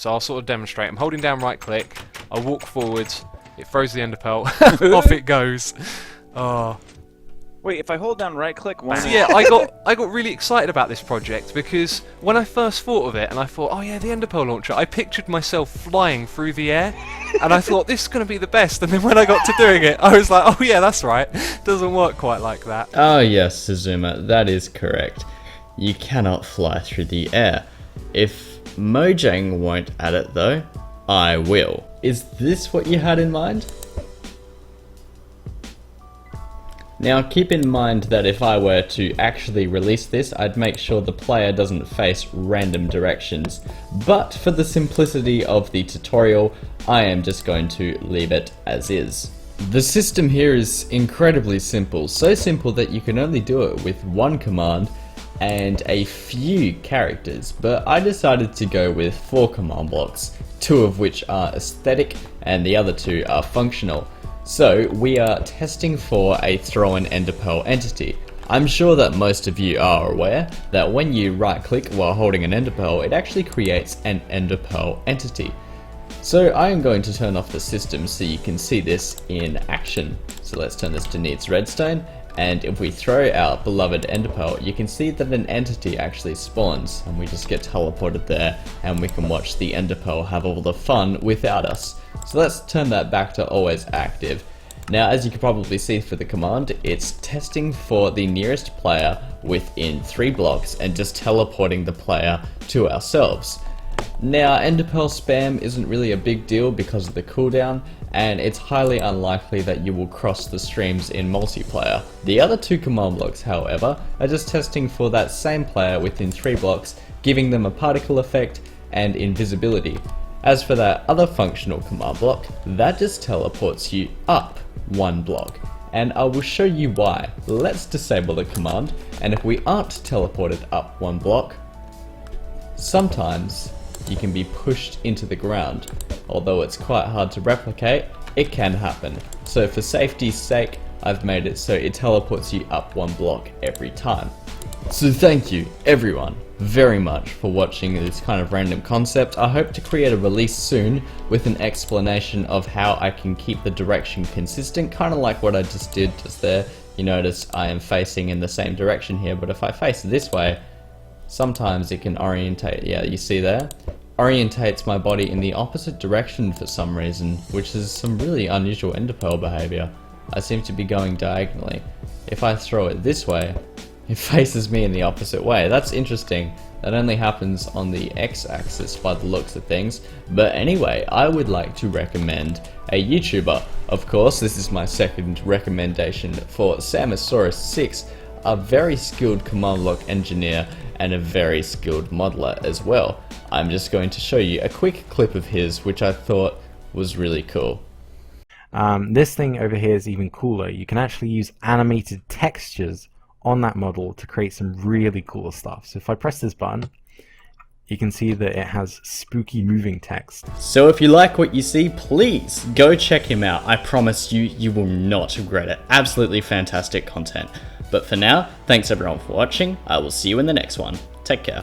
So I'll sort of demonstrate. I'm holding down right click, I walk forwards, it throws the ender pearl, off it goes. Oh. Wait, if I hold down right click, So yeah, I got really excited about this project because when I first thought of it and I thought, oh yeah, the Enderpearl launcher, I pictured myself flying through the air and I thought this is going to be the best, and then when I got to doing it, I was like, oh yeah, that's right, doesn't work quite like that. Oh yes, Xisuma, that is correct. You cannot fly through the air. If Mojang won't add it though, I will. Is this what you had in mind? Now keep in mind that if I were to actually release this, I'd make sure the player doesn't face random directions. But for the simplicity of the tutorial, I am just going to leave it as is. The system here is incredibly simple, so simple that you can only do it with one command and a few characters, but I decided to go with 4 command blocks, 2 of which are aesthetic and the other 2 are functional. So we are testing for a throw-in enderpearl entity. I'm sure that most of you are aware that when you right click while holding an enderpearl, it actually creates an enderpearl entity. So I am going to turn off the system so you can see this in action. So let's turn this to needs redstone, and if we throw our beloved enderpearl, you can see that an entity actually spawns and we just get teleported there and we can watch the enderpearl have all the fun without us. So let's turn that back to always active. Now as you can probably see for the command, it's testing for the nearest player within 3 blocks and just teleporting the player to ourselves. Now enderpearl spam isn't really a big deal because of the cooldown, and it's highly unlikely that you will cross the streams in multiplayer. The other 2 command blocks, however, are just testing for that same player within 3 blocks, giving them a particle effect and invisibility. As for that other functional command block, that just teleports you up 1 block, and I will show you why. Let's disable the command, and if we aren't teleported up 1 block, sometimes you can be pushed into the ground. Although it's quite hard to replicate, it can happen. So for safety's sake, I've made it so it teleports you up 1 block every time. So thank you everyone very much for watching this kind of random concept. I hope to create a release soon with an explanation of how I can keep the direction consistent, kind of like what I just did just there. You notice I am facing in the same direction here, but if I face this way, sometimes it can orientate, yeah, you see there? Orientates my body in the opposite direction for some reason, which is some really unusual enderpearl behavior. I seem to be going diagonally. If I throw it this way, it faces me in the opposite way. That's interesting. That only happens on the x-axis by the looks of things. But anyway, I would like to recommend a YouTuber. Of course, this is my second recommendation for Samosaurus6, a very skilled command block engineer and a very skilled modeler as well. I'm just going to show you a quick clip of his, which I thought was really cool. This thing over here is even cooler. You can actually use animated textures on that model to create some really cool stuff. So if I press this button, you can see that it has spooky moving text. So if you like what you see, please go check him out. I promise you, you will not regret it. Absolutely fantastic content. But for now, thanks everyone for watching. I will see you in the next one. Take care.